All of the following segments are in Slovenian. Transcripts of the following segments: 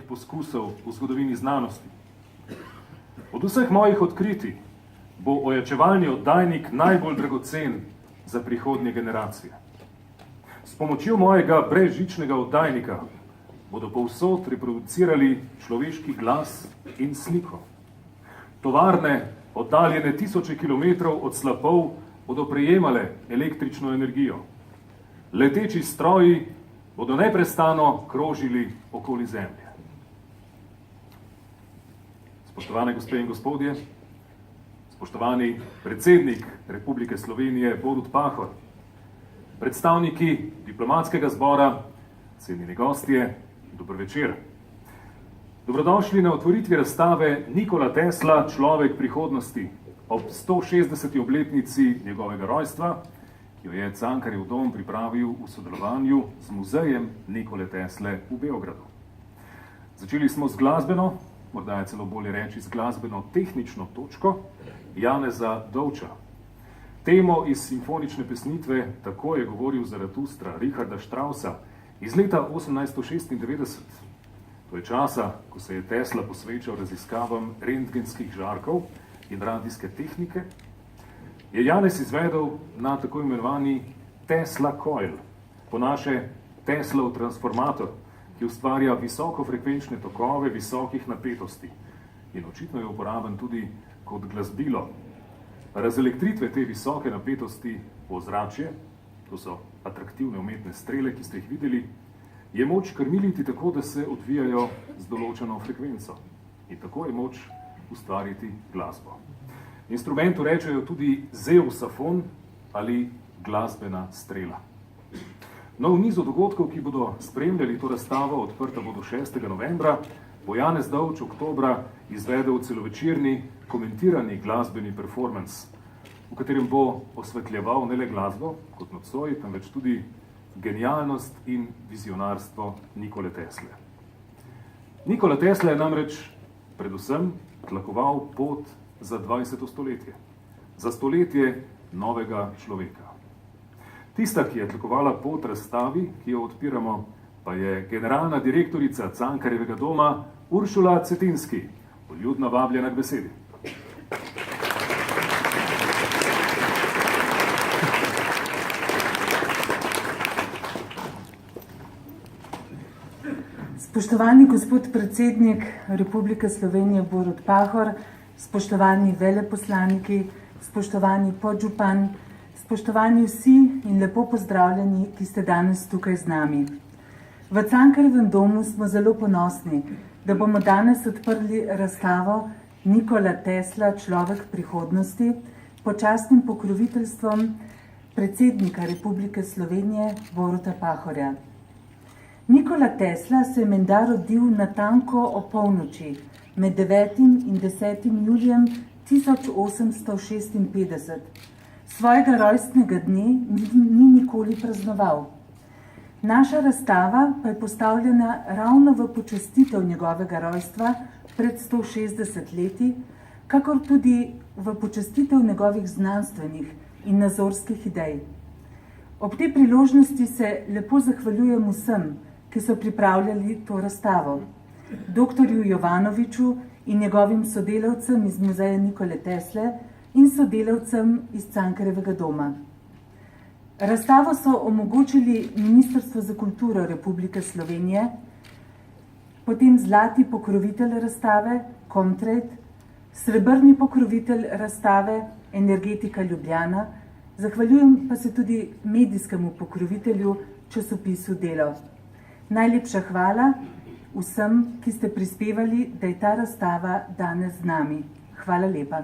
poskusov v zgodovini znanosti. Od vseh mojih odkritij bo ojačevalni oddajnik najbolj dragocen za prihodnje generacije. S pomočjo mojega brezžičnega oddajnika bodo povsod reproducirali človeški glas in sliko. Tovarne, oddaljene tisoče kilometrov od slapov, bodo prejemale električno energijo. Leteči stroji bodo neprestano krožili okoli Zemlje. Spoštovane gospe in gospodje, spoštovani predsednik Republike Slovenije Borut Pahor, predstavniki diplomatskega zbora, cenjeni gostje, dober večer. Dobrodošli na otvoritvi razstave Nikola Tesla, človek prihodnosti, ob 160. obletnici njegovega rojstva, ki jo je Cankarjev dom pripravil v sodelovanju z muzejem Nikole Tesle v Beogradu. Začeli smo z glasbeno, morda je celo bolje reči z glasbeno-tehnično točko Janeza Dovča. Temo iz simfonične pesnitve Tako je govoril Zaratustra Richarda Straussa iz leta 1896. To je časa, ko se je Tesla posvečal raziskavam rentgenskih žarkov in radijske tehnike, je Janez izvedel na tako imenovani Tesla Coil, po naše Teslov transformator, ki ustvarja visokofrekvenčne tokove visokih napetosti in očitno je uporaben tudi kot glasbilo. Razelektritive te visoke napetosti v ozračje, to so atraktivne umetne strele, ki ste jih videli, je moč krmiliti tako, da se odvijajo z določeno frekvenco. In tako je moč ustvariti glasbo. Instrumentu rečejo tudi zeusafon ali glasbena strela. No, v nizu dogodkov, ki bodo spremljali to razstavo, odprta bo do 6. novembra, bo Janez Dovč oktobra izvedel celovečerni komentirani glasbeni performance, v katerem bo osvetljeval ne le glasbo kot nocoj, temveč tudi genialnost in vizionarstvo Nikole Tesle. Nikola Tesla je namreč predvsem tlakoval pot za 20. stoletje, za stoletje novega človeka. Tista, ki je tlakovala pot razstavi, ki jo odpiramo, pa je generalna direktorica Cankarjevega doma Uršula Cetinski, poljudno vabljena k besedi. Spoštovani gospod predsednik Republike Slovenije Borut Pahor, spoštovani veleposlaniki, spoštovani podžupan, spoštovani vsi in lepo pozdravljeni, ki ste danes tukaj z nami. V Cankarjevem domu smo zelo ponosni, da bomo danes odprli razstavo Nikola Tesla, človek prihodnosti, pod častnim pokroviteljstvom predsednika Republike Slovenije Boruta Pahorja. Nikola Tesla se je menda rodil natanko o polnoči, med 9. in 10. julijem 1856. Svojega rojstnega dne ni nikoli praznoval. Naša razstava pa je postavljena ravno v počastitev njegovega rojstva pred 160 leti, kakor tudi v počastitev njegovih znanstvenih in nazorskih idej. Ob tej priložnosti se lepo zahvaljujem vsem, ki so pripravljali to razstavo, doktorju Jovanoviču in njegovim sodelavcem iz muzeja Nikole Tesle in sodelavcem iz Cankarjevega doma. Razstavo so omogočili Ministrstvo za kulturo Republike Slovenije, potem zlati pokrovitelj razstave Comtrade, srebrni pokrovitelj razstave Energetika Ljubljana, zahvaljujem pa se tudi medijskemu pokrovitelju časopisu Delo. Najlepša hvala vsem, ki ste prispevali, da je ta razstava danes z nami. Hvala lepa.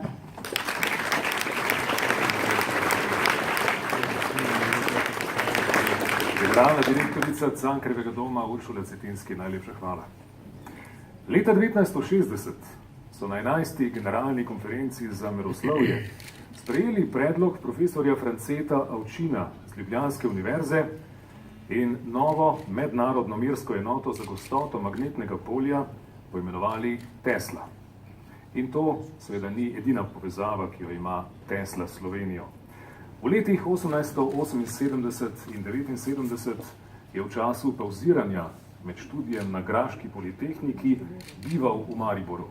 Generalna direktorica Cankarjevega doma Uršula Cetinski, najlepša hvala. Leta 1960 so na 11. generalni konferenci za meroslovje sprejeli predlog profesorja Franceta Avčina z Ljubljanske univerze in novo mednarodno mersko enoto za gostoto magnetnega polja poimenovali Tesla. In to seveda ni edina povezava, ki jo ima Tesla s Slovenijo. V letih 1878 in 79 je v času pauziranja med študijem na Graški politehniki bival v Mariboru.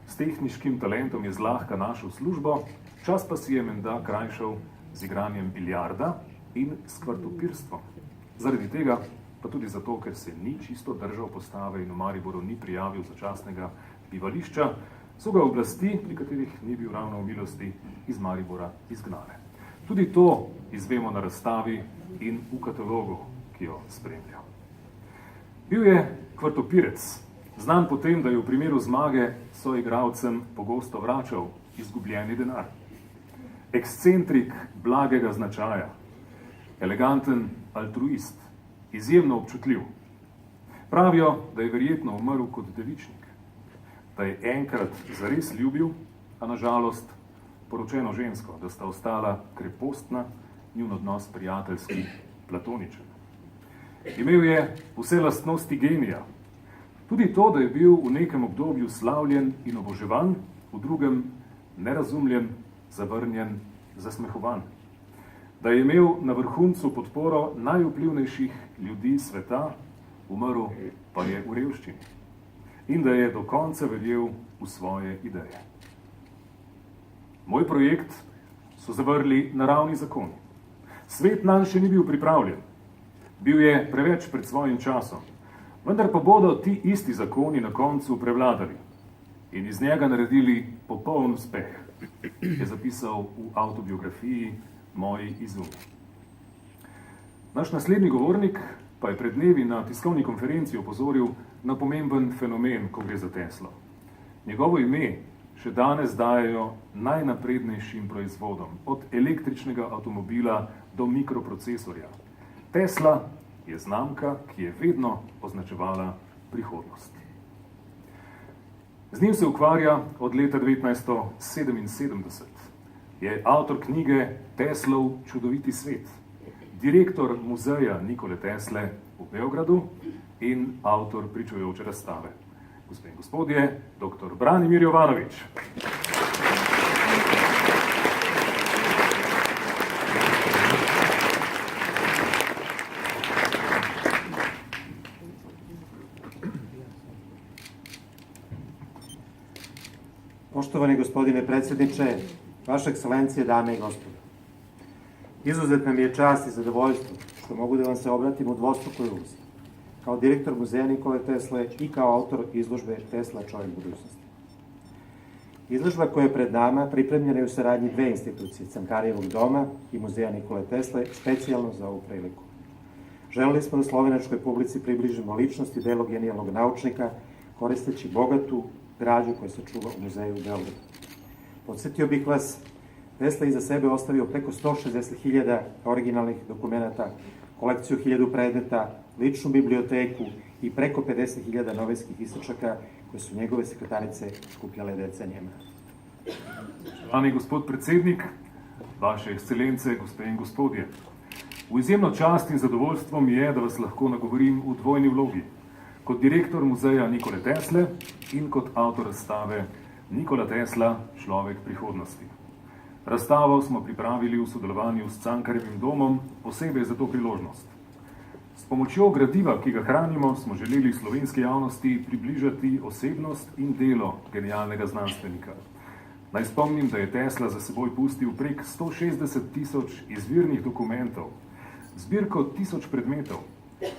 S tehniškim talentom je zlahka našel službo, čas pa si je menda krajšal z igranjem biljarda in skvartopirstvom. Zaradi tega, pa tudi zato, ker se ni čisto držal postave in v Mariboru ni prijavil začasnega bivališča, so ga oblasti, pri katerih ni bil ravno v milosti, iz Maribora izgnale. Tudi to izvemo na razstavi in v katalogu, ki jo spremlja. Bil je kvartopirec, znan po tem, da je v primeru zmage soigralcem pogosto vračal izgubljeni denar. Ekscentrik blagega značaja, eleganten altruist, izjemno občutljiv. Pravijo, da je verjetno umrl kot devičnik, da je enkrat zares ljubil, a nažalost poročeno žensko, da sta ostala krepostna, njun odnos prijateljski, platoničen. Imel je vse lastnosti genija. Tudi to, da je bil v nekem obdobju slavljen in oboževan, v drugem nerazumljen, zavrnjen, zasmehovan. Da je imel na vrhuncu podporo najvplivnejših ljudi sveta, umrl pa je v revščini. In da je do konca verjel v svoje ideje. Moj projekt so zavrli naravni zakoni. Svet nanj še ni bil pripravljen. Bil je preveč pred svojim časom. Vendar pa bodo ti isti zakoni na koncu prevladali in iz njega naredili popoln uspeh, je zapisal v avtobiografiji Moji izumi. Naš naslednji govornik pa je pred dnevi na tiskovni konferenci opozoril na pomemben fenomen, ko gre za Teslo. Njegovo ime še danes dajejo najnaprednejšim proizvodom, od električnega avtomobila do mikroprocesorja. Tesla je znamka, ki je vedno označevala prihodnost. Z njim se ukvarja od leta 1977. Je avtor knjige Teslov čudoviti svet, direktor muzeja Nikole Tesle v Beogradu in avtor pričujoče razstave. Gospe in gospodje, dr. Branimir Jovanović. Poštovani gospodine predsjedniče, vaše ekscelencije, dame i gospodo. Izuzetna mi je čast i zadovoljstvo što mogu da vam se obratim u dvostrukoj ulozi, kao direktor muzeja Nikole Tesle i kao autor izložbe Tesla čovjek budućnosti. Izložba koja je pred nama pripremljena je u saradnji dve institucije, Cankarijevog doma i muzeja Nikole Tesle, specijalno za ovu priliku. Želeli smo da slovenačkoj publici približimo ličnost i delo genijalnog naučnika, koristeći bogatu građu koja se čuva u muzeju u Beogradu. Podsjetio bih vas, Tesla iza sebe ostavio preko 160.000 originalnih dokumenata, kolekciju 1000 predmeta, ličnu biblioteku i preko 50.000 novinskih isječaka koje su njegove sekretarice skupljale decenijama. Spoštovani gospod predsednik, vaše ekscelence, gospe in gospodje, v izjemno čast in zadovoljstvo mi je, da vas lahko nagovorim v dvojni vlogi, kot direktor muzeja Nikole Tesle in kot avtor razstave Nikola Tesla, človek prihodnosti. Razstavo smo pripravili v sodelovanju s Cankarjevim domom, posebej za to priložnost. S pomočjo gradiva, ki ga hranimo, smo želeli slovenski javnosti približati osebnost in delo genialnega znanstvenika. Naj spomnim, da je Tesla za seboj pustil prek 160.000 izvirnih dokumentov, zbirko 1000 predmetov,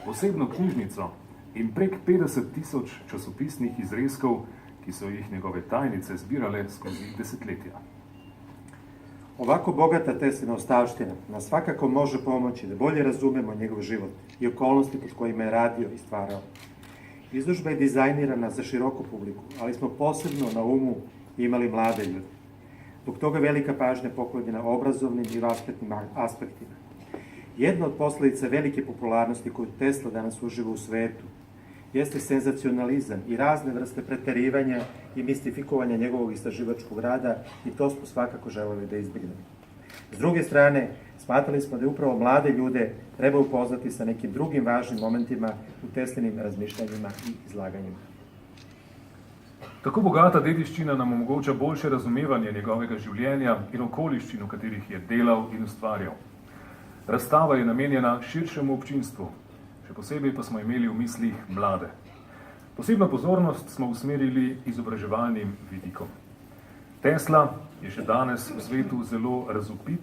posebno knjižnico in prek 50.000 časopisnih izrezkov, ki so jih njegove tajnice zbirale skozi desetletja. Ovako bogata Teslina ostavština nas svakako može pomoći da bolje razumemo njegov život i okolnosti pod kojima je radio i stvarao. Izložba je dizajnirana za široku publiku, ali smo posebno na umu imali mlade ljude. Zbog toga velika pažnja poklonjena obrazovnim i vaspitnim aspektima. Jedna od posljedica velike popularnosti koju Tesla danas uživa u svetu jeste senzacionalizam i razne vrste preterivanja i mistifikovanja njegovog istraživačkog rada i to smo svakako želeli da izbjegnemo. S druge strane, smatrali smo da je upravo mlade ljude treba upoznati sa nekim drugim važnim momentima u Teslinim razmišljanjima i izlaganjima. Tako bogata dediščina nam omogoča boljše razumevanje njegovega življenja in okoliščin, v katerih je delal in ustvarjal. Razstava je namenjena širšemu občinstvu, še posebej pa smo imeli v mislih mlade. Posebno pozornost smo usmerili izobraževalnim vidikom. Tesla je še danes v svetu zelo razvpit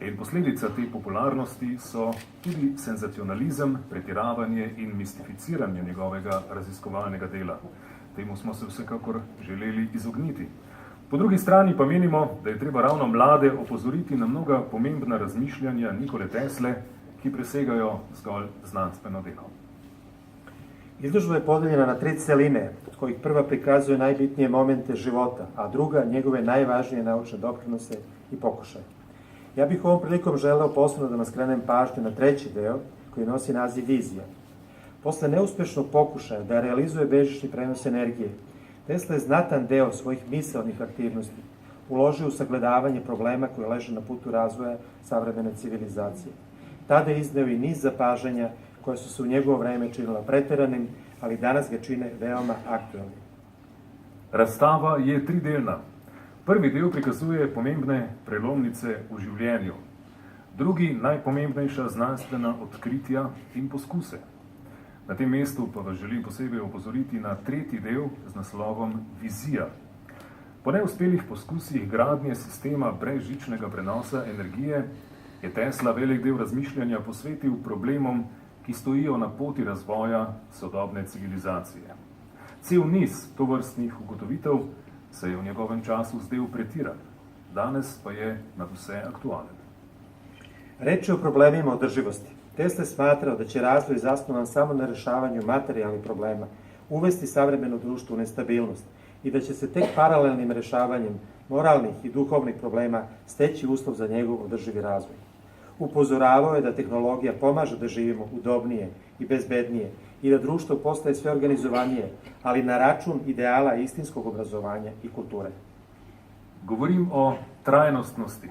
in posledica te popularnosti so tudi senzacionalizem, pretiravanje in mistificiranje njegovega raziskovalnega dela. Temu smo se vsekakor želeli izogniti. Po drugi strani pa menimo, da je treba ravno mlade opozoriti na mnoga pomembna razmišljanja Nikole Tesle, ki presegajo zgolj znanstveno delo. Izložba je podeljena na 3 celine, od kojih prva prikazuje najbitnije momente života, a druga njegove najvažnije naučne doprinose i pokušaje. Ja bih ovom prilikom želeo posebno da vam skrenem pažnju na 3. deo, koji nosi naziv vizija. Posle neuspešnog pokušaja da realizuje bežični prenos energije, Tesla je znatan deo svojih misaonih aktivnosti uložio u sagledavanje problema koji leže na putu razvoja savremene civilizacije. Tada je izneo i niz zapažanja koja su se u njegovo vreme činila preteranim, ali danas ga čine veoma aktualnim. Razstava je 3-delna. Prvi del prikazuje pomembne prelomnice v življenju, drugi najpomembnejša znanstvena odkritja in poskuse. Na tem mestu pa vas želim posebej opozoriti na 3. del z naslovom Vizija. Po neuspelih poskusih gradnje sistema brezžičnega prenosa energije je Tesla velik del razmišljanja posvetil problemom, ki stojijo na poti razvoja sodobne civilizacije. Cel niz tovrstnih ugotovitev se je v njegovem času zdel pretiran, danes pa je nadvse aktualen. Reč je o problemima održivosti. Tesla je smatrao da će razvoj zasnovan samo na rešavanju materijalnih problema uvesti savremeno društvo u nestabilnost i da će se tek paralelnim rešavanjem moralnih i duhovnih problema steći uslov za njegov održivi razvoj. Upozoravao je da tehnologija pomaže da živimo udobnije i bezbednije i da društvo postaje sve organizovanije, ali na račun ideala istinskog obrazovanja i kulture. Govorim o trajnostnosti.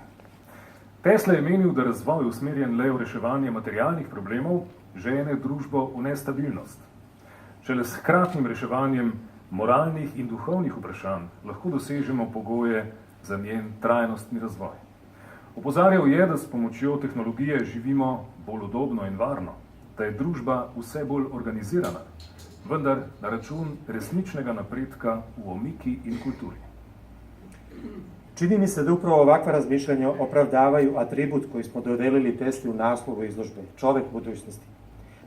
Tesla je menil, da razvoj usmerjen le v reševanje materialnih problemov žene družbo v nestabilnost. Šele s hkratnim reševanjem moralnih in duhovnih vprašanj lahko dosežemo pogoje za njen trajnostni razvoj. Opozarjal je, da s pomočjo tehnologije živimo bolj udobno in varno, da je družba vse bolj organizirana, vendar na račun resničnega napredka v omiki in kulturi. Čini mi se da upravo ovakva razmišljanja opravdavaju atribut koji smo dodelili Tesli u naslovu izložbe, čovek budućnosti.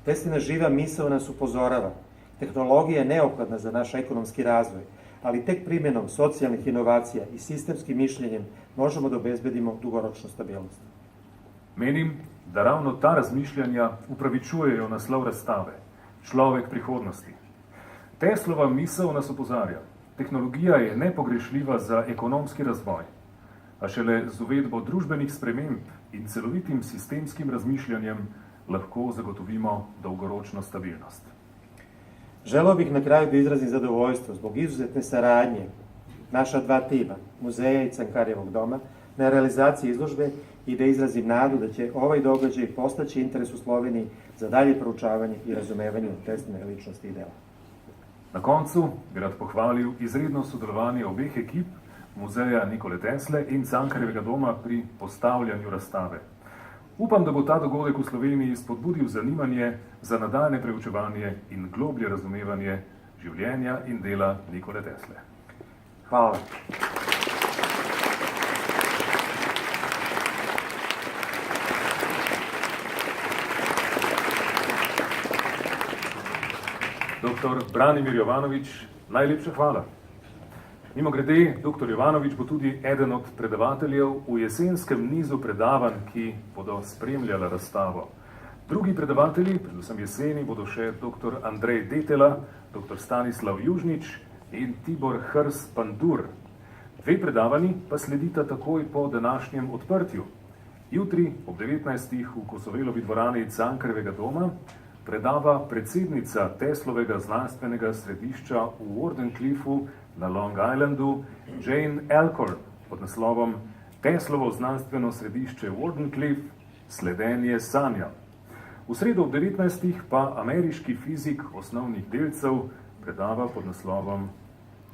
Teslina živa misao nas upozorava. Tehnologija je neophodna za naš ekonomski razvoj, ali tek primjenom socijalnih inovacija i sistemskim mišljenjem možemo da obezbedimo dugoročnu stabilnost. Menim, da ravno ta razmišljanja upravičujejo naslov razstave Človek prihodnosti. Teslova misel nas opozarja. Tehnologija je nepogrešljiva za ekonomski razvoj, a šele z uvedbo družbenih sprememb in celovitim sistemskim razmišljanjem lahko zagotovimo dolgoročno stabilnost. Želeo bih na kraju da izrazim zadovoljstvo zbog izuzetne saradnje naša 2 tima, muzeja i Cankarjevog doma, na realizaciji izložbe i da izrazim nadu da će ovaj događaj postaći interes u Sloveniji za dalje proučavanje i razumevanje Tesline ličnosti i dela. Na koncu bi rad pohvalil izredno sodelovanje obeh ekip, muzeja Nikole Tesle in Cankarjevega doma pri postavljanju razstave. Upam, da bo ta dogodek v Sloveniji spodbudil zanimanje za nadaljne preučevanje in globlje razumevanje življenja in dela Nikole Tesle. Hvala. Dr. Branimir Jovanović, najlepša hvala. Mimo grede, dr. Jovanović bo tudi eden od predavateljev v jesenskem nizu predavanj, ki bodo spremljala razstavo. Drugi predavatelji, predvsem jeseni, bodo še dr. Andrej Detela, dr. Stanislav Južnič in Tibor Hrs Pandur. 2 predavanji pa sledita takoj po današnjem odprtju. Jutri ob 19. v Kosovelovi dvorani Cankarjevega doma predava predsednica Teslovega znanstvenega središča v Wardenclyffu na Long Islandu Jane Alcorn pod naslovom Teslovo znanstveno središče Wardenclyffe sledenje sanja. V sredo ob 19. pa ameriški fizik osnovnih delcev predava pod naslovom,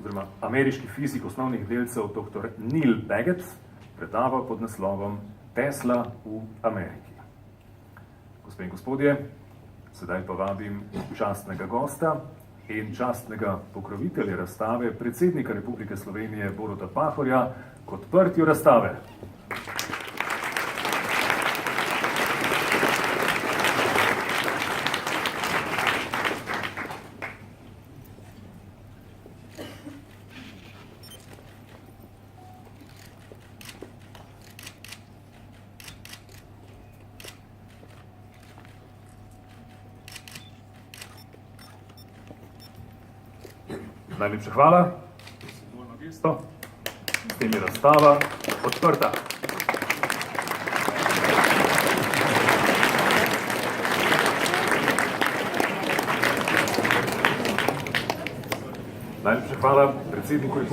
oziroma ameriški fizik osnovnih delcev dr. Neil Baggett predava pod naslovom Tesla v Ameriki. Gospe in gospodje, Sedaj pa vabim častnega gosta in častnega pokrovitelja razstave, predsednika Republike Slovenije Boruta Pahorja, k odprtju razstave. Najlepša hvala. Simbolno gesto. S tem je razstava odprta. Najlepša hvala predsedniku Republike